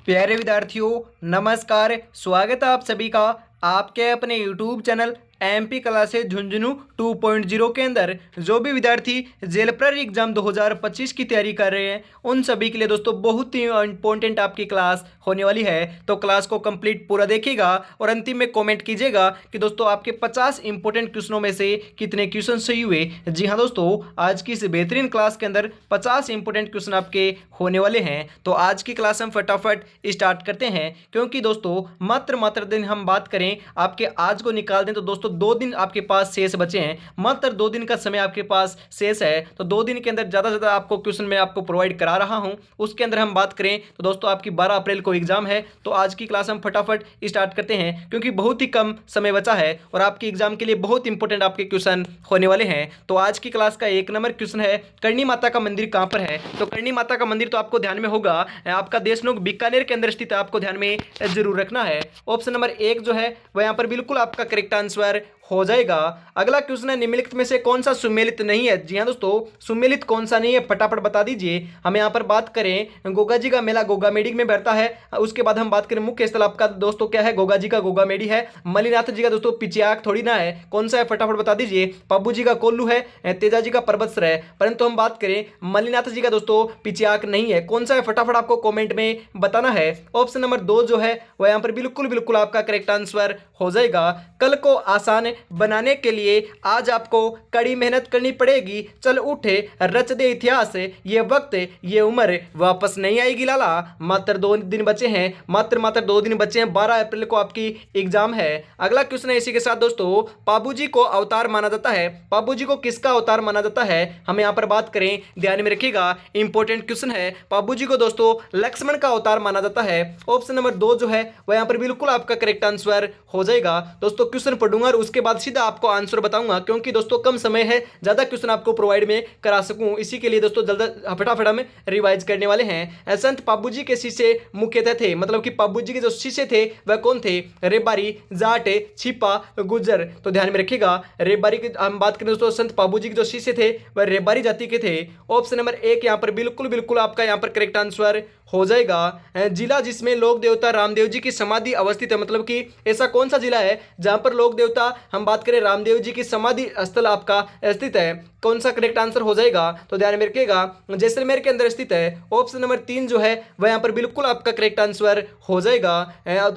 प्यारे विद्यार्थियों, नमस्कार। स्वागत है आप सभी का आपके अपने YouTube channel MP classes Jhunjhunu 2.0 के अंदर। जो भी विद्यार्थी जेल प्रहरी एग्जाम 2025 की तैयारी कर रहे हैं उन सभी के लिए दोस्तों बहुत ही इंपॉर्टेंट आपकी क्लास होने वाली है। तो क्लास को कंप्लीट पूरा देखिएगा और अंतिम में कमेंट कीजिएगा कि दोस्तों आपके 50 इंपॉर्टेंट क्वेश्चनों में से कितने क्वेश्चन सही हुए। जी हाँ दोस्तों, आज की इस बेहतरीन क्लास के अंदर 50 इंपॉर्टेंट क्वेश्चन आपके होने वाले हैं। तो आज की क्लास हम फटाफट स्टार्ट करते हैं, क्योंकि दोस्तों मात्र दिन हम बात करें आपके आज को निकाल दें तो दोस्तों 2 दिन आपके पास शेष बचे हैं। मात्र 2 दिन का समय आपके पास शेष है, तो 2 दिन के अंदर ज़्यादा से ज़्यादा आपको क्वेश्चन मैं आपको प्रोवाइड करा रहा हूं। उसके अंदर हम बात करें तो दोस्तों आपकी 12 अप्रैल को एग्जाम है। तो आज की क्लास हम फटाफट स्टार्ट करते हैं, क्योंकि बहुत ही कम समय बचा है और आपके एग्जाम के लिए बहुत इंपॉर्टेंट आपके क्वेश्चन होने वाले हैं। तो आज की क्लास का 1 नंबर क्वेश्चन है, करणी माता का मंदिर कहां पर है। तो करणी माता का मंदिर तो आपको ध्यान में होगा, आपका देशनोक बीकानेर के अंदर स्थित है, आपको ध्यान में जरूर रखना है। ऑप्शन नंबर 1 जो है वह यहां पर बिल्कुल आपका करेक्ट आंसर हो जाएगा। अगला क्वेश्चन है, निम्नलिखित में से कौन सा सुमेलित नहीं है। जी हाँ दोस्तों, सुमेलित कौन सा नहीं है फटाफट बता दीजिए। हम यहाँ पर बात करें गोगा जी का मेला गोगामेडी में बैठता है। उसके बाद हम बात करें मुख्य स्थल आपका दोस्तों क्या है, गोगा जी का गोगामेडी है। मल्लीनाथ जी का दोस्तों पिचियाक थोड़ी ना है, कौन सा है फटाफट बता दीजिए। पब्बू जी का कोल्लू है, तेजा जी का परबत्सर है, परंतु हम बात करें मल्लीनाथ जी का दोस्तों पिचियाक नहीं है। कौन सा है फटाफट आपको कॉमेंट में बताना है। ऑप्शन नंबर 2 जो है वह यहाँ पर बिल्कुल आपका करेक्ट आंसर हो जाएगा। कल को आसान बनाने के लिए आज आपको कड़ी मेहनत करनी पड़ेगी, चल उठे रच दे इतिहास, ये वक्त ये उम्र वापस नहीं आएगी लाला। मात्र 2 दिन बचे हैं, मात्र 2 दिन बचे हैं। 12 अप्रैल को आपकी एग्जाम है। अगला क्वेश्चन है इसी के साथ दोस्तों, पाबू जी को अवतार माना जाता है। पाबू जी को किसका अवतार माना जाता है, हम यहाँ पर बात करें, ध्यान में रखिएगा इंपॉर्टेंट क्वेश्चन है। पाबू जी को दोस्तों लक्ष्मण का अवतार माना जाता है। ऑप्शन नंबर 2 जो है वह यहाँ पर बिल्कुल आपका करेक्ट आंसर हो जाएगा। दोस्तों क्वेश्चन पढ़ूंगा और उसके बाद सीधा आपको आंसर बताऊंगा, क्योंकि दोस्तों कम समय है, ज्यादा क्वेश्चन आपको प्रोवाइड में करा सकूं, इसी के लिए दोस्तों जल्द फटाफट हम रिवाइज करने वाले हैं। संत पाबू जी के शिष्य मुख्यतः थे, मतलब कि पाबू जी के जो शिष्य थे वह कौन थे, रेबारी, जाट, छिपा, गुज्जर। तो ध्यान में रखिएगा, रेबारी की हम बात करें दोस्तों, संत पाबू जी के जो शिष्य थे वह रेबारी जाति के थे। ऑप्शन नंबर 1 यहाँ पर बिल्कुल आपका यहाँ पर करेक्ट आंसर हो जाएगा। जिला जिसमें लोक देवता रामदेव जी की समाधि अवस्थित है, मतलब कि ऐसा कौन सा जिला है जहां पर लोक देवता हम बात करें रामदेव जी की समाधि स्थल आपका स्थित है, कौन सा करेक्ट आंसर हो जाएगा। तो ध्यान में रखिएगा, जैसलमेर के अंदर स्थित है। ऑप्शन नंबर 3 जो है वह यहाँ पर बिल्कुल आपका करेक्ट आंसर हो जाएगा।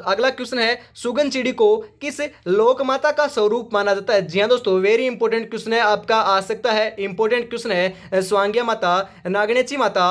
अगला क्वेश्चन है, सुगन चिड़ी को किस लोक माता का स्वरूप माना जाता है। जी हाँ दोस्तों, वेरी इंपॉर्टेंट क्वेश्चन है, आपका आ सकता है इंपॉर्टेंट क्वेश्चन है। स्वांग्या माता, नागणेची माता,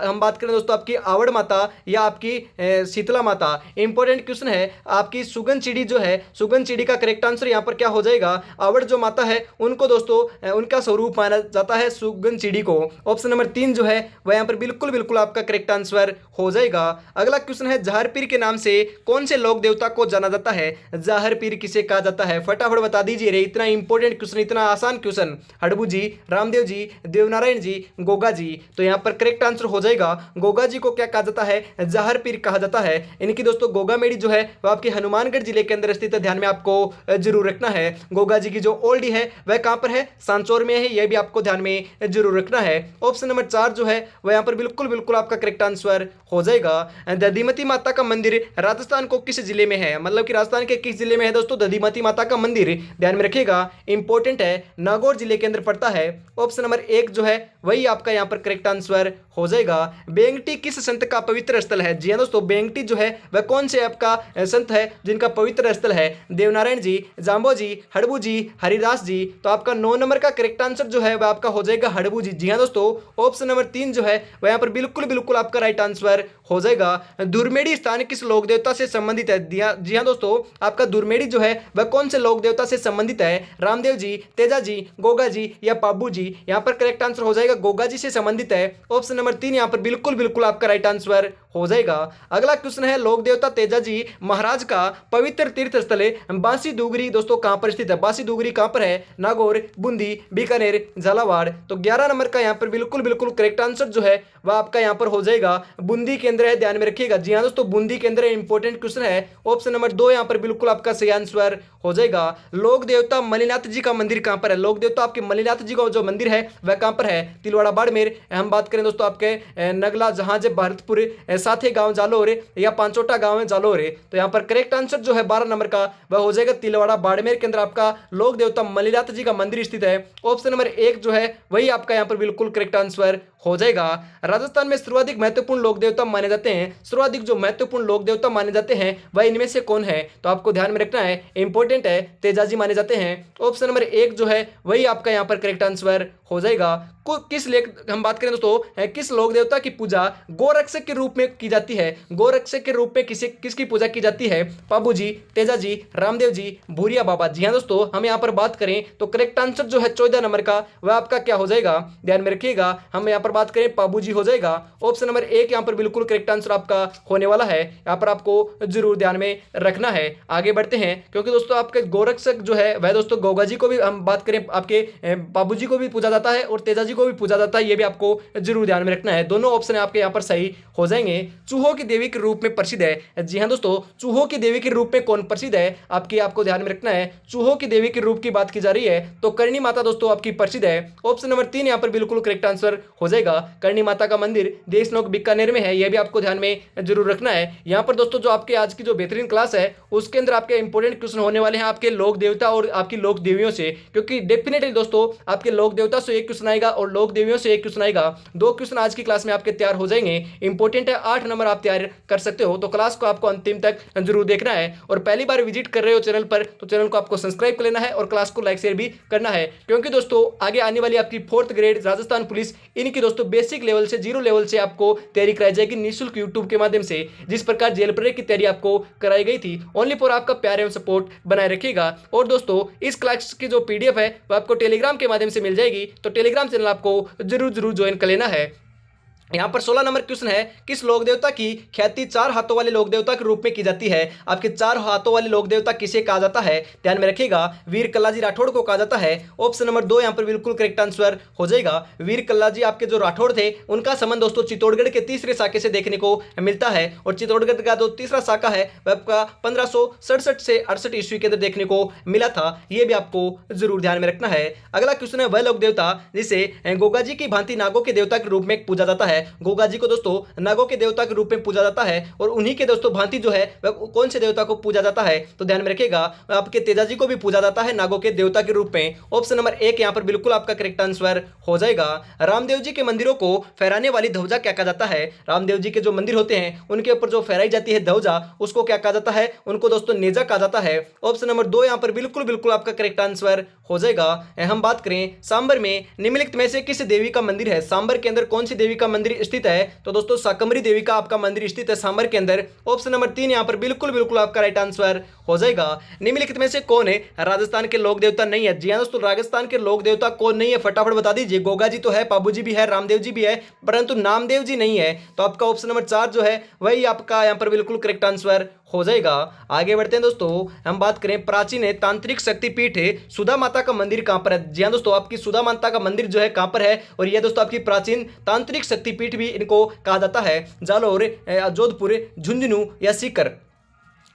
हम बात करें दोस्तों आपकी आवड़ माता या आपकी शीतला माता। इंपॉर्टेंट क्वेश्चन है, आपकी सुगन चिड़ी जो है, सुगन चिड़ी का करेक्ट आंसर यहां पर क्या हो जाएगा, आवड़ जो माता है उनको दोस्तों उनका स्वरूप माना जाता है सुगन चिड़ी को। ऑप्शन नंबर 3 जो है वह यहां पर बिल्कुल आपका करेक्ट आंसर हो जाएगा। अगला क्वेश्चन है, जहर पीर के नाम से कौन से लोक देवता को जाना जाता है। जहर पीर किसे कहा जाता है फटाफट बता दीजिए रे, इतना इंपॉर्टेंट क्वेश्चन, इतना आसान क्वेश्चन। हड़बू जी, रामदेव जी, देवनारायण जी, गोगा जी। तो यहां पर करेक्ट आंसर हो जाएगा, गोगा जी को क्या कहा जाता है, जहर पीर कहा जाता है। इनकी दोस्तों गोगामेडी जो है वह आपके हनुमानगढ़ जिले के अंदर स्थित है, ध्यान में आपको जरूर रखना है। गोगा जी की जो ओल्डी है वह कहां पर है, सांचौर में है, यह भी आपको ध्यान में जरूर रखना है। ऑप्शन नंबर 4 जो है वह यहां पर बिल्कुल आपका करेक्ट आंसर हो जाएगा। दधिमती माता का मंदिर राजस्थान को किस जिले में है, मतलब कि राजस्थान के किस जिले में है दोस्तों दधिमती माता का मंदिर, ध्यान में रखिएगा इंपॉर्टेंट है, नागौर जिले के अंदर पड़ता है। ऑप्शन नंबर 1 जो है वही आपका यहां पर करेक्ट आंसर हो जाएगा। बेंगटी किस संत का पवित्र स्थल है। जी हाँ दोस्तों, बेंगटी जो है वह कौन से आपका संत है जिनका पवित्र स्थल है, देवनारायण जी, जाम्बो जी, हड़बू जी, हरिदास जी। तो आपका 9 नंबर का करेक्ट आंसर जो है वह आपका हो जाएगा हड़बू जी। जी हाँ दोस्तों, ऑप्शन नंबर 3 जो है वह यहाँ पर बिल्कुल आपका राइट आंसर हो जाएगा। दुर्मेड़ी स्थान किस लोक देवता से संबंधित है। जी हाँ दोस्तों, आपका दुर्मेड़ी जो है वह कौन से लोक देवता से संबंधित है, रामदेव जी, तेजा जी, गोगा जी या पाबू जी। यहाँ पर करेक्ट आंसर हो जाएगा गोगा जी से संबंधित है। ऑप्शन नंबर 3 यहाँ पर बिल्कुल आपका राइट आंसर हो जाएगा। अगला क्वेश्चन है, लोक देवता तेजा जी महाराज का पवित्र तीर्थ स्थल बांसी दुगरी दोस्तों कहां पर स्थित है। बांसी दुगरी कहां पर है, नागौर, बूंदी, बीकानेर, झालावाड़। तो 11 नंबर का यहां पर बिल्कुल करेक्ट आंसर जो है वह आपका यहां पर हो जाएगा बूंदी के अंदर है, ध्यान में रखिएगा। जी हाँ दोस्तों, बूंदी के अंदर इंपॉर्टेंट क्वेश्चन है। ऑप्शन नंबर 2 यहां पर बिल्कुल आपका सही आंसर हो जाएगा। लोक देवता मल्लीनाथ जी का मंदिर कहां पर है। लोक देवता आपके मल्लीनाथ जी का जो मंदिर है वह कहां पर है, तिलवाड़ा बाड़मेर। हम बात करें दोस्तों आपके नगला, जहां भरतपुर, साथे गांव जालोर या पांचोटा गांव है जालोर। तो यहाँ पर करेक्ट आंसर जो है 12 नंबर का वह हो जाएगा तिलवाड़ा बाड़मेर के अंदर आपका लोक देवता मल्लीनाथ जी का मंदिर स्थित है। ऑप्शन नंबर 1 जो है वही आपका यहाँ पर बिल्कुल करेक्ट आंसर हो जाएगा। राजस्थान में सर्वाधिक महत्वपूर्ण लोक देवता माने जाते हैं, सर्वाधिक जो महत्वपूर्ण लोक देवता माने जाते हैं वह इनमें से कौन है? तो आपको ध्यान में रखना है, इंपॉर्टेंट है, तेजाजी माने जाते हैं। ऑप्शन नंबर 1 जो है वही आपका यहाँ पर करेक्ट आंसर हो जाएगा। किस लेख हम बात करें दोस्तों, किस लोक देवता की पूजा गोरक्षक के रूप में की जाती है? गोरक्षक के रूप में किसकी पूजा की जाती है? पाबू जी, तेजाजी, रामदेव जी, भूरिया बाबा। जी हाँ दोस्तों, हम यहाँ पर बात करें तो करेक्ट आंसर जो है 14 नंबर का वह आपका क्या हो जाएगा? ध्यान में रखिएगा, हम यहाँ पर बात करें पाबू जी हो जाएगा। ऑप्शन नंबर 1 यहाँ पर बिल्कुल करेक्ट आंसर आपका होने वाला है, यहाँ पर आपको जरूर ध्यान में रखना है। आगे बढ़ते हैं, क्योंकि दोस्तों आपके गोरक्षक जो है वह दोस्तों गोगा जी को भी हम बात करें, आपके बाबू जी को भी पूजा जाता है और तेजाजी को भी पूजा जाता है, ये भी आपको जरूर ध्यान में रखना है। दोनों ऑप्शन आपके यहाँ पर सही हो जाएंगे। चूहों की देवी के रूप में प्रसिद्ध है। जी हाँ दोस्तों, चूहों की देवी के रूप में कौन प्रसिद्ध है? आपको ध्यान में रखना है, चूहों की देवी के रूप की बात की जा रही है तो करणी माता दोस्तों आपकी प्रसिद्ध है। ऑप्शन नंबर 3 यहाँ पर बिल्कुल करेक्ट आंसर हो जाएगा। करणी माता का मंदिर देशनोक बीकानेर में है, यह भी आपको ध्यान में जरूर रखना है। यहाँ पर दोस्तों जो आपके आज की जो बेहतरीन क्लास है उसके अंदर आपके इंपॉर्टेंट क्वेश्चन होने वाले हैं आपके लोक देवता और आपकी लोक देवियों से, क्योंकि डेफिनेटली दोस्तों आपके लोक देवता से एक क्वेश्चन आएगा और लोक देवियों से एक क्वेश्चन आएगा। 2 क्वेश्चन आज की क्लास में आपके तैयार हो जाएंगे। इंपॉर्टेंट है, 8 नंबर आप तैयार कर सकते हो, तो क्लास को आपको अंतिम तक जरूर देखना है। और पहली बार विजिट कर रहे हो चैनल पर तो चैनल को आपको सब्सक्राइब कर लेना है और क्लास को लाइक शेयर भी करना है, क्योंकि दोस्तों आगे आने वाली आपकी 4th ग्रेड राजस्थान पुलिस इनकी दोस्तों बेसिक लेवल से 0 लेवल से आपको तैयारी कराई जाएगी निःशुल्क यूट्यूब के माध्यम से। जिस प्रकार जेल प्रेरक की तैयारी आपको कराई गई थी, ओनली फॉर आपका प्यार एवं सपोर्ट बनाए रखिएगा। और दोस्तों इस क्लास की जो PDF है वो आपको टेलीग्राम के माध्यम से मिल जाएगी, तो टेलीग्राम चैनल आपको जरूर ज्वाइन कर लेना है। यहाँ पर 16 नंबर क्वेश्चन है, किस लोक देवता की ख्याति 4 हाथों वाले लोक देवता के रूप में की जाती है? आपके 4 हाथों वाले लोक देवता किसे कहा जाता है? ध्यान में रखिएगा, वीर कल्लाजी राठौड़ को कहा जाता है। ऑप्शन नंबर 2 यहाँ पर बिल्कुल करेक्ट आंसर हो जाएगा। वीर कल्लाजी आपके जो राठौड़ थे उनका संबंध दोस्तों चित्तौड़गढ़ के तीसरे शाखे से देखने को मिलता है, और चित्तौड़गढ़ का जो तीसरा शाखा है वह आपका 1567 से 68 ईस्वी के अंदर देखने को मिला था, यह भी आपको जरूर ध्यान में रखना है। अगला क्वेश्चन है, वह लोक देवता जिसे गोगा जी की भांति नागों के देवता के रूप में पूजा जाता है। गोगा जी को दोस्तों नागों के देवता के रूप में पूजा जाता है, और उन्हीं के दोस्तों भांति जो है वह कौन से देवता को पूजा जाता है? तो ध्यान में रखिएगा, आपके तेजाजी को भी पूजा जाता है नागों के देवता के रूप में। ऑप्शन नंबर 1 यहाँ पर बिल्कुल आपका करेक्ट आंसर हो जाएगा। रामदेव जी के मंदिरों को फहराने वाली ध्वजा क्या कहा जाता है? रामदेव जी के जो मंदिर होते हैं उनके ऊपर जो फहराई जाती है ध्वजा उसको क्या कहा जाता है? उनको दोस्तों नेजा कहा जाता है। ऑप्शन नंबर 2 यहाँ पर बिल्कुल आपका करेक्ट आंसर हो जाएगा। हम बात करें सांबर में निम्नलिखित में से किस देवी का मंदिर है? सांबर के अंदर कौन सी देवी का मंदिर स्थित है? तो दोस्तों शाकंभरी देवी का आपका मंदिर स्थित है सांबर के अंदर। ऑप्शन नंबर 3 यहाँ पर बिल्कुल आपका राइट आंसर हो जाएगा। निम्नलिखित में से कौन है राजस्थान के लोक देवता नहीं है? जी हाँ दोस्तों, राजस्थान के लोक देवता कौन नहीं है? फटाफट बता दीजिए। गोगा जी तो है, पाबू जी भी है, रामदेव जी भी है, परंतु नामदेव जी नहीं है। तो आपका ऑप्शन नंबर 4 जो है वही आपका यहाँ पर बिल्कुल करेक्ट आंसर हो जाएगा। आगे बढ़ते हैं दोस्तों, हम बात करें प्राचीन तांत्रिक शक्तिपीठ है सुधा माता का मंदिर कहां पर है? जी हां दोस्तों, आपकी सुधा माता का मंदिर जो है कहां पर है? और यह दोस्तों आपकी प्राचीन तांत्रिक शक्तिपीठ भी इनको कहा जाता है। जालोर, जोधपुर, झुंझुनू या सीकर?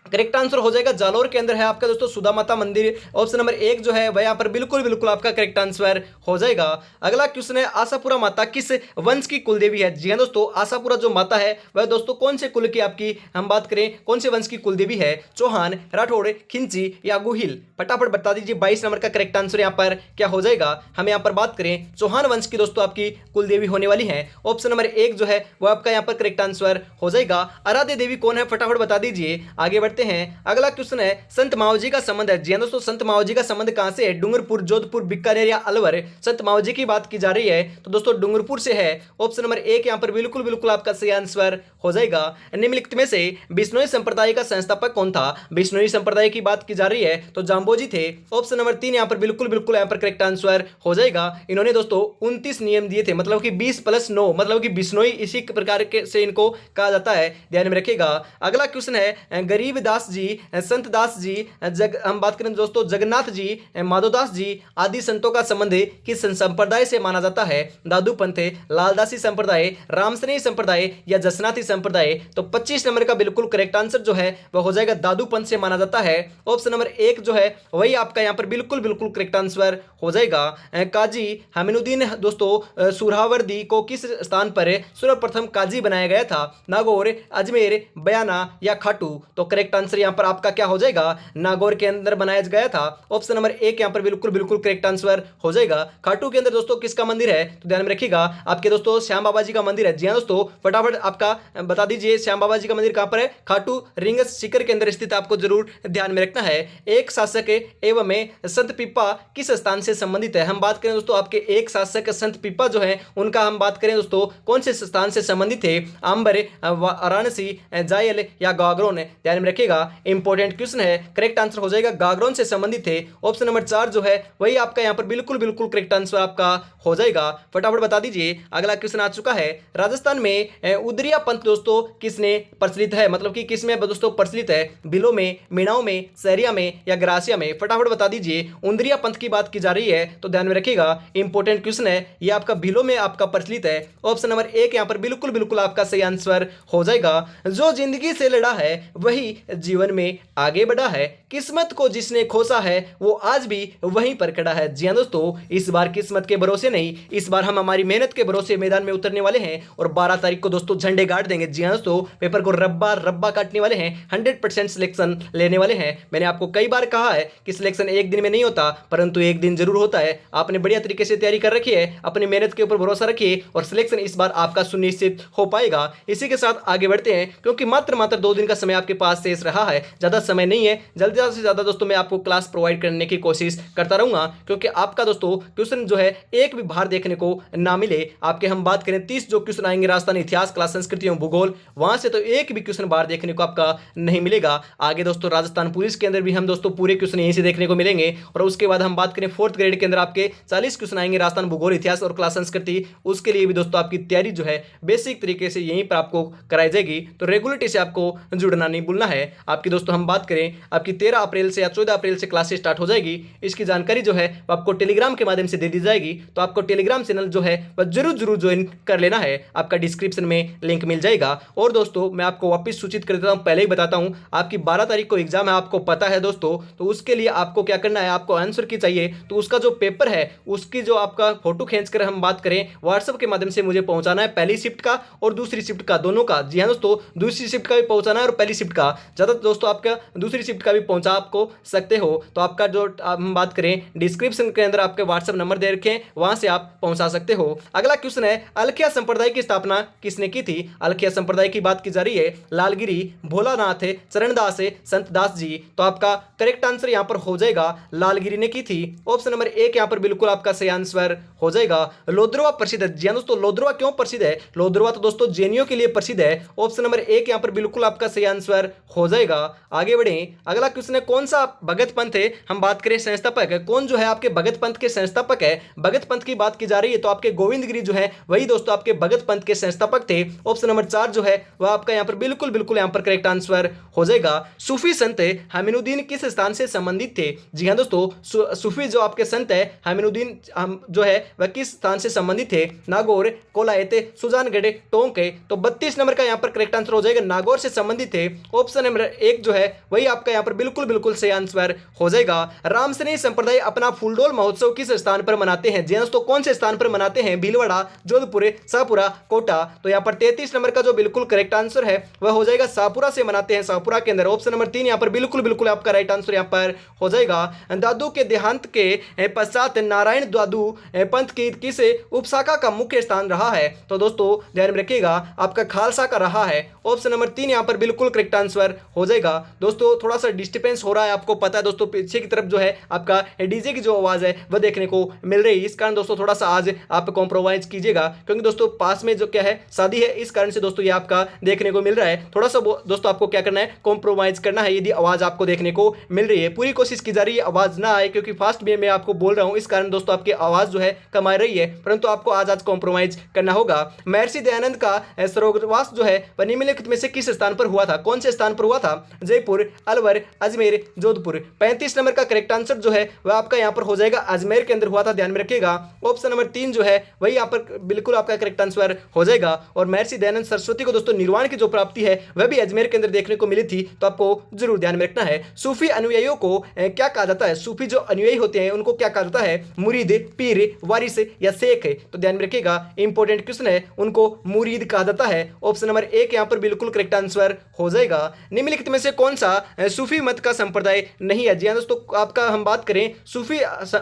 करेक्ट आंसर हो जाएगा जालोर के अंदर है आपका दोस्तों सुधा माता मंदिर। ऑप्शन नंबर 1 जो है वह यहाँ पर बिल्कुल आपका करेक्ट आंसर हो जाएगा। अगला क्वेश्चन है, आशापुरा माता किस वंश की कुलदेवी है? जी हाँ दोस्तों, आशापुरा जो माता है वह दोस्तों कौन से कुल की आपकी हम बात करें कौन से वंश की कुलदेवी है? चौहान, राठौड़, खिंची या गुहिल? फटाफट बता दीजिए। 22 नंबर का करेक्ट आंसर यहाँ पर क्या हो जाएगा? हम यहाँ पर बात करें चौहान वंश की दोस्तों आपकी कुलदेवी होने वाली है। ऑप्शन नंबर 1 जो है वो आपका यहाँ पर करेक्ट आंसर हो जाएगा। आराध्य देवी कौन है? फटाफट बता दीजिए। आगे बढ़ते हैं, अगला क्वेश्चन है, संत मावजी का संबंध है? जी हां दोस्तों, संत मावजी का संबंध कहां से है? डूंगरपुर, जोधपुर, बीकानेर या अलवर? संत मावजी की बात की जा रही है तो दोस्तों डूंगरपुर से है। ऑप्शन नंबर 1 यहां पर बिल्कुल आपका सही आंसर हो जाएगा। निम्नलिखित में से बिश्नोई संप्रदाय का संस्थापक कौन था? बिश्नोई संप्रदाय की बात की जा रही है तो जाम्बोजी थे। ऑप्शन नंबर 3 यहां पर बिल्कुल यहां पर करेक्ट आंसर हो जाएगा। इन्होंने दोस्तों 29 नियम दिए थे, मतलब कि 20+9, मतलब कि बिश्नोई इसी प्रकार के से इनको कहा जाता है, ध्यान में रखिएगा। अगला क्वेश्चन है, गरीब तुलसीदास जी, संत दास जी, हम बात करें दोस्तों जगन्नाथ जी, माधोदास जी आदि संतों का संबंध किस संप्रदाय से माना जाता है? दादू पंथ, लालदासी संप्रदाय, रामसनेही संप्रदाय या जसनाथी संप्रदाय? तो 25 नंबर का बिल्कुल करेक्ट आंसर जो है वह हो जाएगा दादू पंथ से माना जाता है। ऑप्शन नंबर 1 जो है वही आपका यहाँ पर बिल्कुल बिल्कुल करेक्ट आंसर हो जाएगा। काजी हमीनुद्दीन दोस्तों सुहरावर्दी को किस स्थान पर सर्वप्रथम काजी बनाया गया था? नागौर, अजमेर, बयाना या खाटू? तो करेक्ट आंसर यहाँ पर आपका क्या हो जाएगा? नागौर के अंदर बनाया गया था। ऑप्शन नंबर 1 यहाँ पर बिल्कुल बिल्कुल करेक्ट आंसर हो जाएगा। खाटू के अंदर दोस्तों किसका मंदिर है? तो ध्यान में रखिएगा आपके दोस्तों श्याम बाबा जी का मंदिर है। जी हाँ दोस्तों, फटाफट आपका बता दीजिए श्याम बाबा जी का मंदिर कहां पर है? खाटू रिंग शिखर के अंदर स्थित, आपको जरूर ध्यान में रखना है। एक शासक एवं संत पिप्पा किस स्थान से संबंधित है? हम बात करें दोस्तों आपके एक शासक संत पिप्पा जो है उनका हम बात करें दोस्तों कौन से स्थान से संबंधित है? आंबर, वाराणसी, जायल या गागरोन? ध्यान में रखिएगा, इंपॉर्टेंट क्वेश्चन है। करेक्ट आंसर हो जाएगा गागरोन से संबंधित है। ऑप्शन नंबर 4 जो है वही आपका यहाँ पर बिल्कुल बिल्कुल करेक्ट आंसर आपका हो जाएगा। फटाफट बता दीजिए। अगला क्वेश्चन आ चुका है, राजस्थान में उदरिया पंथ दोस्तों किसने प्रचलित है? मतलब कि किसमें दोस्तों प्रचलित है? बिलो में, मीणाओं में, सहरिया में या ग्रासिया में? फटाफट बता दीजिए। उदरिया पंथ की बात की जा रही है तो ध्यान में रखिएगा, इंपॉर्टेंट क्वेश्चन है ये आपका बिलो में आपका प्रचलित है। ऑप्शन नंबर 1 यहाँ पर बिल्कुल बिल्कुल आपका सही आंसर हो जाएगा। जो जिंदगी से लड़ा है वही जीवन में आगे बढ़ा है, किस्मत को जिसने खोसा है वो आज भी वहीं पर खड़ा है। जी हाँ दोस्तों, इस बार किस्मत के भरोसे नहीं, इस बार हम हमारी मेहनत के भरोसे मैदान में उतरने वाले हैं और 12 तारीख को दोस्तों झंडे गाड़ देंगे। जी हाँ दोस्तों, पेपर को रब्बा रब्बा काटने वाले हैं, 100% सिलेक्शन लेने वाले हैं। मैंने आपको कई बार कहा है कि सिलेक्शन एक दिन में नहीं होता, परंतु एक दिन जरूर होता है। आपने बढ़िया तरीके से तैयारी कर रखी है, अपनी मेहनत के ऊपर भरोसा रखिए और सिलेक्शन इस बार आपका सुनिश्चित हो पाएगा। इसी के साथ आगे बढ़ते हैं क्योंकि मात्र 2 दिन का समय आपके पास शेष रहा है, ज्यादा समय नहीं है। जल्द से ज्यादा दोस्तों मैं आपको क्लास प्रोवाइड करने की कोशिश करता रहूंगा क्योंकि आपका दोस्तों क्वेश्चन जो है एक भी बाहर देखने को ना मिले। आपके हम बात करें 30 जो क्वेश्चन आएंगे राजस्थान इतिहास, कला, संस्कृति एवं भूगोल, वहां से तो एक भी क्वेश्चन बाहर देखने को आपका नहीं मिलेगा। आगे दोस्तों राजस्थान पुलिस के अंदर भी हम दोस्तों पूरे क्वेश्चन यहीं से देखने को मिलेंगे और उसके बाद हम बात करें 4th ग्रेड के अंदर आपके 40 क्वेश्चन आएंगे राजस्थान भूगोल, इतिहास और कला, संस्कृति। उसके लिए भी दोस्तों आपकी तैयारी जो है बेसिक तरीके से यहीं पर आपको कराई जाएगी, तो रेगुलरिटी से आपको जुड़ना नहीं भूलना है। आपकी दोस्तों हम बात करें आपकी 13 अप्रैल से या 14 अप्रैल से क्लासेस स्टार्ट हो जाएगी। इसकी जानकारी जो है वो आपको टेलीग्राम के माध्यम से दे दी जाएगी, तो आपको टेलीग्राम चैनल जो है वह जरूर ज्वाइन कर लेना है। आपका डिस्क्रिप्शन में लिंक मिल जाएगा। और दोस्तों मैं आपको वापस सूचित कर देता हूं, पहले ही बताता हूं, आपकी 12 तारीख को एग्जाम है, आपको पता है दोस्तों। तो उसके लिए आपको क्या करना है, आपको आंसर की चाहिए, तो उसका जो पेपर है उसकी जो आपका फोटो खींचकर हम बात करें व्हाट्सएप के माध्यम से मुझे पहुंचाना है, पहली शिफ्ट का और दूसरी शिफ्ट का दोनों का। जी हाँ दोस्तों, दूसरी शिफ्ट का भी पहुंचाना है और पहली शिफ्ट का, ज्यादा दोस्तों आपका दूसरी शिफ्ट का भी पहुंचा आपको सकते हो। तो आपका जो हम बात करें डिस्क्रिप्शन के अंदर आपके व्हाट्सएप नंबर दे रखे हैं, वहां से आप पहुंचा सकते हो। अगला क्वेश्चन है, अलखिया संप्रदाय की स्थापना किसने की थी? अलखिया संप्रदाय की बात की जा रही है, लालगिरी, भोलानाथ, चरणदास, संतदास जी? तो आपका करेक्ट आंसर यहां पर हो जाएगा लालगिरी ने की थी। ऑप्शन नंबर 1 यहां पर बिल्कुल आपका सही आंसर हो जाएगा। लोद्रवा प्रसिद्ध है। जी दोस्तों, लोद्रवा क्यों प्रसिद्ध है? लोद्रवा तो दोस्तों जैनियों के लिए प्रसिद्ध है। ऑप्शन नंबर 1 यहां पर बिल्कुल आपका सही आंसर हो जाएगा। आगे बढ़े, अगला क्वेश्चन है, कौन सा भगत पंथ है? हम बात करें संस्थापक है, कौन जो है आपके भगत पंथ के संस्थापक है? भगत पंथ की बात की जा रही है तो आपके गोविंद गिरी जो है वही दोस्तों आपके भगत पंथ के संस्थापक थे। ऑप्शन नंबर 4 जो है वह आपका यहां पर बिल्कुल यहां पर करेक्ट आंसर हो जाएगा। सूफी संत हमीनुद्दीन किस स्थान से संबंधित थे? जी हां दोस्तों, सूफी जो आपके संत है हमीनुद्दीन जो है वह किस स्थान से संबंधित थे? नागौर, कोलायत, सुजानगढ़, टोंक? तो 32 नंबर का यहां पर करेक्ट आंसर हो जाएगा, नागौर से संबंधित थे। ऑप्शन नंबर 1 जो है वही आपका यहां पर बिल्कुल सही आंसर हो जाएगा। रामसनेही संप्रदाय अपना फूलडोल महोत्सव किस स्थान पर मनाते हैं? जी दोस्तों, कौन से स्थान पर मनाते हैं? भीलवाड़ा, जोधपुर, शाहपुरा, कोटा? तो यहां पर 33 नंबर का जो बिल्कुल करेक्ट आंसर है वह हो जाएगा शाहपुरा से मनाते हैं, शाहपुरा के अंदर। ऑप्शन नंबर 3 यहां पर बिल्कुल आपका राइट आंसर यहां पर हो जाएगा। दादू के देहांत के पश्चात नारायण दादू पंथ की किस उपशाखा का मुख्य स्थान रहा है? तो दोस्तों ध्यान में रखिएगा, आपका खालसा का रहा है। ऑप्शन नंबर 3 यहां पर बिल्कुल करेक्ट आंसर हो जाएगा। दोस्तों थोड़ा सा डिस्टर्बेंस हो रहा है, आपको पता है दोस्तों पीछे की तरफ जो है आपका डीजे की जो आवाज़ है वह देखने को मिल रही है। इस कारण दोस्तों थोड़ा सा आज आप कॉम्प्रोमाइज़ कीजिएगा, क्योंकि दोस्तों पास में जो क्या है शादी है, इस कारण से दोस्तों ये आपका देखने को मिल रहा है। थोड़ा सा दोस्तों आपको क्या करना है, कॉम्प्रोमाइज़ करना है यदि आवाज़ आपको देखने को मिल रही है। पूरी कोशिश की जा रही है आवाज़ ना आए, क्योंकि फास्ट में मैं आपको बोल रहा हूँ, इस कारण दोस्तों आपकी आवाज़ जो है कम आ रही है, परंतु आपको आज कॉम्प्रोमाइज़ करना होगा। महर्षि दयानंद का स्वर्गवास जो है वह निम्नलिखित में से किस स्थान पर हुआ था? कौन से स्थान पर हुआ था? जयपुर, अलवर, अजमेर, जोधपुर। 35 नंबर का करेक्ट आंसर जो है वह आपका यहाँ पर हो जाएगा अजमेर के अंदर हुआ था, ध्यान में रखिएगा। ऑप्शन नंबर 3 जो है वही यहाँ पर बिल्कुल आपका करेक्ट आंसर हो जाएगा। और महर्षि दयानंद सरस्वती को दोस्तों निर्वाण की जो प्राप्ति है वह भी अजमेर के अंदर देखने को मिली थी, तो आपको जरूर ध्यान में रखना है। सूफी अनुयायियों को क्या कहा जाता है? सूफी जो अनुयायी होते हैं उनको क्या कहा जाता है? मुरीद, पीर, वारिस या शेख? तो ध्यान में रखिएगा, इंपॉर्टेंट क्वेश्चन है, उनको मुरीद कहा जाता है। ऑप्शन नंबर 1 यहाँ पर बिल्कुल करेक्ट आंसर हो जाएगा। निम्नलिखित में से कौन सा सूफी मत का संप्रदाय नहीं है? जी हाँ दोस्तों, आपका हम बात करें सूफी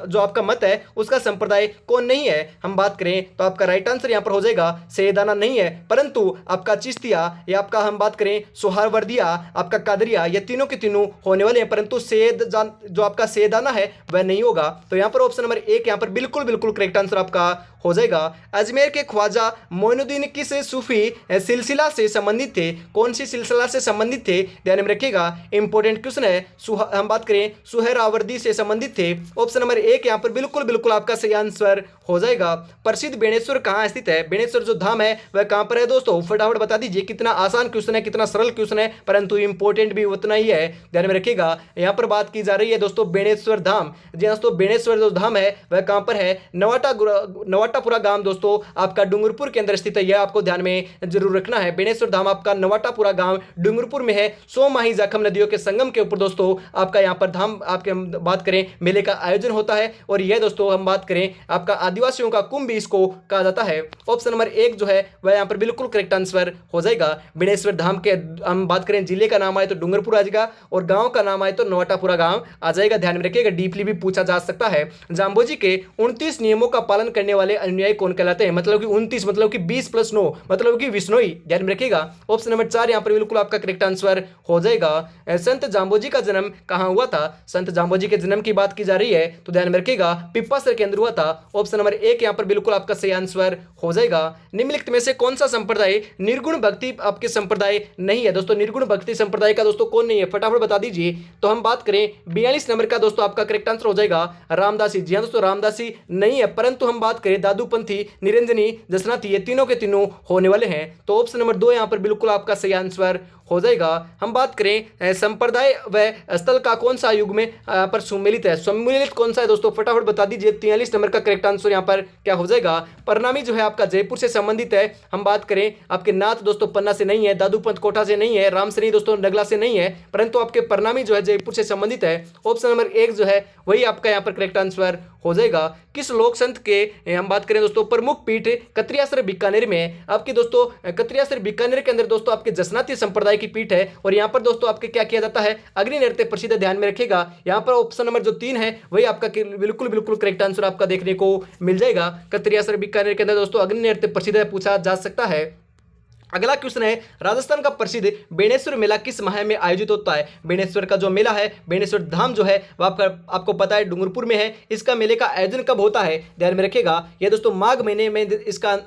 जो आपका मत है उसका संप्रदाय कौन नहीं है, हम बात करें तो आपका राइट आंसर यहाँ पर हो जाएगा सैयदाना नहीं है, परंतु आपका चिश्तिया या आपका हम बात करें सोहरावर्दिया, आपका कादरिया, ये तीनों के तीनों होने वाले हैं, परंतु जो आपका सैयदाना है वह नहीं होगा। तो यहाँ पर ऑप्शन नंबर 1 यहाँ पर बिल्कुल बिल्कुल करेक्ट आंसर आपका हो जाएगा। अजमेर के ख्वाजा मोइनुद्दीन किस सूफी सिलसिला से संबंधित थे? कौन सी सिलसिला से संबंधित थे? ध्यान में रखिएगा, इंपॉर्टेंट क्वेश्चन है। हम बात करें सुहरावर्दी से संबंधित थे। ऑप्शन नंबर 1 यहाँ पर बिल्कुल बिल्कुल आपका सही आंसर हो जाएगा। प्रसिद्ध बेणेश्वर कहाँ स्थित है? बेणेश्वर जो धाम है वह कहाँ पर है दोस्तों? फटाफट बता दीजिए। कितना आसान क्वेश्चन है, कितना सरल क्वेश्चन है, परंतु इंपॉर्टेंट भी उतना ही है, ध्यान में रखिएगा। यहाँ पर बात की जा रही है दोस्तों बेणेश्वर धाम। जी दोस्तों, बेणेश्वर जो धाम है वह कहाँ पर है? नवाटापुरा गांव दोस्तों आपका डूंगरपुर के अंदर स्थित है, यह आपको ध्यान में जरूर रखना है। बेणेश्वर धाम आपका नवाटापुरा गांव डूंगरपुर में है। 100 माही जाखम नदियों के संगम के ऊपर दोस्तों आपका यहाँ पर धाम आपके हम बात करें मेले का आयोजन होता है, और यह दोस्तों हम बात करें आपका आदिवासियों का कुंभ भी इसको कहा जाता है। ऑप्शन नंबर 1 जो है वह यहाँ पर बिल्कुल करेक्ट आंसर हो जाएगा। बेणेश्वर धाम के हम बात करें जिले का नाम आए तो डूंगरपुर आ जाएगा, और गांव का नाम आए तो नवाटापुरा गांव आ जाएगा, ध्यान में रखिएगा। डीपली भी पूछा जा सकता है। जाम्बोजी के 29 नियमों का पालन करने वाले अनुयायी कौन कहलाते हैं? मतलब कि 29 मतलब कि 20+9 मतलब कि विष्णोई, ध्यान में रखिएगा। ऑप्शन नंबर 4 यहाँ पर बिल्कुल आपका करेक्ट आंसर हो जाएगा। संत जाम्बोजी का जन्म कहाँ हुआ था? संत जाम्बोजी के जन्म की बात की जा रही है तो ध्यान में रखिएगा पिप्पासर के अंदर हुआ था। ऑप्शन नंबर 1 यहाँ पर बिल्कुल आपका सही आंसर हो जाएगा। निम्नलिखित में से कौन सा संप्रदाय निर्गुण भक्ति आपके संप्रदाय नहीं है? दोस्तों निर्गुण भक्ति संप्रदाय का दोस्तों कौन नहीं है, फटाफट बता दीजिए। तो हम बात करें 42 नंबर का दोस्तों आपका करेक्ट आंसर हो जाएगा रामदासी। जी हाँ दोस्तों, रामदासी नहीं है, परंतु हम बात करें दादूपंथी, निरंजनी, जसनाथी, ये तीनों के तीनों होने वाले हैं। तो ऑप्शन नंबर 2 यहाँ पर बिल्कुल आपका सही आंसर हो जाएगा। हम बात करें संप्रदाय व स्थल का कौन सा युग में पर सम्मिलित है? सम्मिलित कौन सा है दोस्तों, फटाफट बता दीजिए। 43 नंबर का करेक्ट आंसर यहाँ पर क्या हो जाएगा? परनामी जो है आपका जयपुर से संबंधित है। हम बात करें आपके नाथ दोस्तों पन्ना से नहीं है, दादूपंत कोटा से नहीं है, रामसरी दोस्तों नगला से नहीं है, परंतु आपके परनामी जो है जयपुर से संबंधित है। ऑप्शन नंबर 1 जो है वही आपका यहाँ पर करेक्ट आंसर हो जाएगा। किस लोक संत के हम बात करें दोस्तों प्रमुख पीठ कत्रियासर बीकानेर में है? आपकी दोस्तों कत्रियासर बीकानेर के अंदर दोस्तों आपके जसनाती संप्रदाय की पीठ है, और यहाँ पर दोस्तों आपके क्या किया जाता है? अग्नि नृत्य प्रसिद्ध, ध्यान में रखिएगा। यहाँ पर ऑप्शन नंबर जो 3 है वही आपका बिल्कुल बिल्कुल करेक्ट आंसर आपका देखने को मिल जाएगा। कत्रियासर बीकानेर के अंदर दोस्तों अग्नि नृत्य प्रसिद्ध है, पूछा जा सकता है। अगला क्वेश्चन है राजस्थान का प्रसिद्ध बेणेश्वर मेला किस माह में आयोजित होता है? बेणेश्वर का जो मेला है, बेणेश्वर धाम जो है वह आपको पता है डूंगरपुर में है। इसका मेले का आयोजन कब होता है? ध्यान में रखिएगा, यह दोस्तों माघ महीने में इसका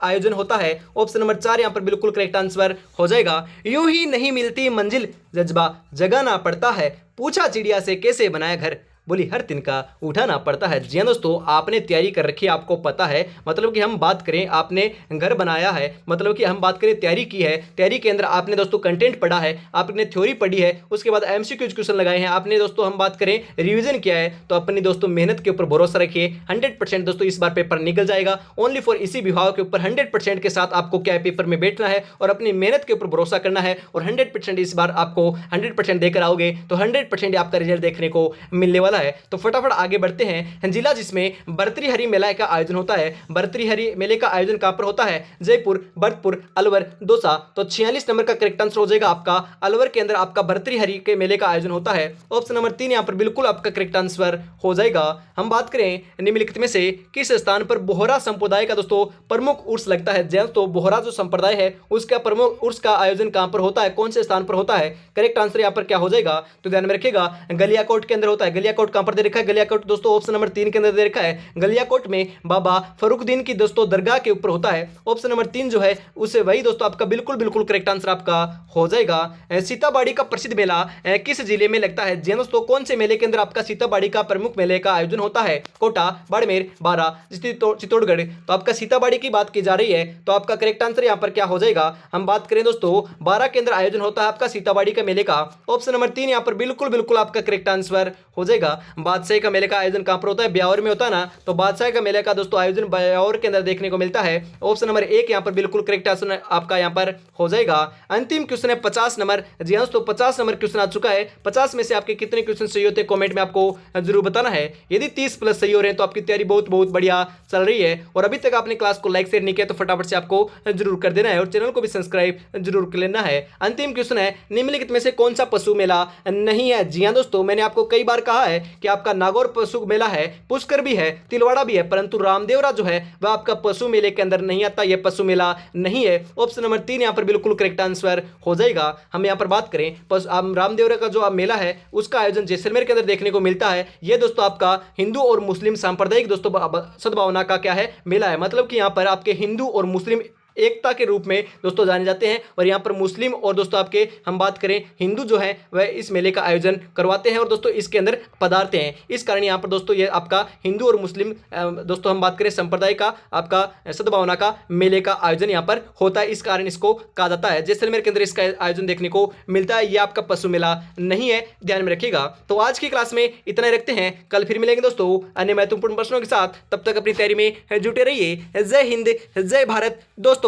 आयोजन होता है। ऑप्शन नंबर 4 यहाँ पर बिल्कुल करेक्ट आंसर हो जाएगा। यूं ही नहीं मिलती मंजिल, जज्बा जगाना पड़ता है, पूछा चिड़िया से कैसे बनाया घर, बोली हर तिनका उठाना पड़ता है। जी हाँ दोस्तों, आपने तैयारी कर रखी है, आपको पता है, मतलब कि हम बात करें आपने घर बनाया है, मतलब कि हम बात करें तैयारी की है, तैयारी के अंदर आपने दोस्तों कंटेंट पढ़ा है, आपने थ्योरी पढ़ी है, उसके बाद एमसीक्यू क्वेश्चन लगाए हैं आपने दोस्तों, हम बात करें रिवीजन किया है, तो अपनी दोस्तों मेहनत के ऊपर भरोसा रखिए। 100% दोस्तों इस बार पेपर निकल जाएगा। ओनली फॉर इसी विभाग के ऊपर 100% के साथ आपको क्या है पेपर में बैठना है और अपनी मेहनत के ऊपर भरोसा करना है, और 100% इस बार आपको 100% देकर आओगे तो 100% आपका रिजल्ट देखने को मिलने वाला वाला है। तो फटाफट आगे बढ़ते हैं। जिला जिसमें भर्तृहरि मेला का आयोजन होता है, भर्तृहरि मेले का आयोजन कहां पर होता है? जयपुर, भरतपुर, अलवर, दौसा। तो 46 नंबर का करेक्ट आंसर हो जाएगा आपका अलवर के अंदर आपका भर्तृहरि के मेले का आयोजन होता है। ऑप्शन नंबर 3 यहां पर बिल्कुल आपका करेक्ट आंसर हो जाएगा। हम बात करें निम्नलिखित में से किस स्थान पर बोहरा संप्रदाय का दोस्तों प्रमुख उर्स लगता है? तो बोहरा जो संप्रदाय है उसका प्रमुख उर्स का आयोजन कहां पर होता है, कौन से स्थान पर होता है? करेक्ट आंसर यहां पर क्या हो जाएगा? तो ध्यान में रखिएगा गलियाकोट के अंदर होता है। गलियाकोट कहां पर दे रखा है? गलियाकोट दोस्तों ऑप्शन नंबर 3 के अंदर दे रखा है। गलियाकोट में बाबा फरुखुद्दीन की दोस्तों दरगाह के ऊपर होता है। ऑप्शन नंबर 3 जो है उसे वही दोस्तों आपका बिल्कुल करेक्ट आंसर आपका हो जाएगा। सीताबाड़ी का प्रसिद्ध मेला किस जिले में लगता है? दोस्तों कौन से मेले के अंदर आपका सीताबाड़ी का प्रमुख मेले का आयोजन होता है? कोटा, बाड़मेर, बारा, चित्तौड़गढ़। तो आपका सीताबाड़ी की बात की जा रही है तो आपका करेक्ट आंसर यहां पर क्या हो जाएगा? हम बात करें दोस्तों बारा के अंदर आयोजन होता है आपका सीताबाड़ी का मेले का। ऑप्शन नंबर 3 यहां पर बिल्कुल आपका करेक्ट आंसर हो जाएगा। बादशाह का मेले का आयोजन कहां पर होता है? ब्यावर में होता है ना। तो बादशाह का मेले का दोस्तों आयोजन ब्यावर के अंदर देखने को मिलता है। ऑप्शन नंबर 1 यहां पर बिल्कुल करेक्ट आंसर आपका यहां पर हो जाएगा। अंतिम क्वेश्चन है 50 नंबर। जी हाँ दोस्तों 50 नंबर क्वेश्चन आ चुका है। 50 में से आपके कितने क्वेश्चन सही होते हैं कमेंट में आपको जरूर बताना है। यदि 30 प्लस सही हो रहे हैं तो आपकी तैयारी बहुत बढ़िया चल रही है। और अभी तक आपने क्लास को लाइक शेयर नहीं किया तो फटाफट से आपको जरूर कर देना है और चैनल को भी सब्सक्राइब जरूर कर लेना है। अंतिम क्वेश्चन है निम्नलिखित में से कौन सा पशु मेला नहीं है? जी हाँ दोस्तों मैंने आपको कई बार कहा है कि आपका नागौर पशु मेला है, पुष्कर भी है, तिलवाड़ा भी है, परंतु रामदेवरा जो है वह आपका पशु मेले के अंदर नहीं आता। यह पशु मेला नहीं है। ऑप्शन नंबर 3 यहां पर बिल्कुल करेक्ट आंसर हो जाएगा। हम यहां पर बात करें रामदेवरा का जो मेला है उसका आयोजन जैसलमेर के अंदर देखने को मिलता है। यह दोस्तों आपका हिंदू और मुस्लिम सांप्रदायिक दोस्तों सद्भावना का क्या है? मेला है। मतलब कि यहां पर आपके हिंदू और मुस्लिम एकता के रूप में दोस्तों जाने जाते हैं और यहाँ पर मुस्लिम और दोस्तों आपके हम बात करें हिंदू जो है वह इस मेले का आयोजन करवाते हैं और दोस्तों इसके अंदर पधारते हैं। इस कारण यहाँ पर दोस्तों ये आपका हिंदू और मुस्लिम दोस्तों हम बात करें संप्रदाय का आपका सद्भावना का मेले का आयोजन यहाँ पर होता है। इस कारण इसको कहा जाता है। जैसलमेर के अंदर इसका आयोजन देखने को मिलता है। ये आपका पशु मेला नहीं है, ध्यान में रखिएगा। तो आज की क्लास में इतना ही रखते हैं। कल फिर मिलेंगे दोस्तों अन्य महत्वपूर्ण प्रश्नों के साथ। तब तक अपनी तैयारी में जुटे रहिए। जय हिंद, जय भारत दोस्तों।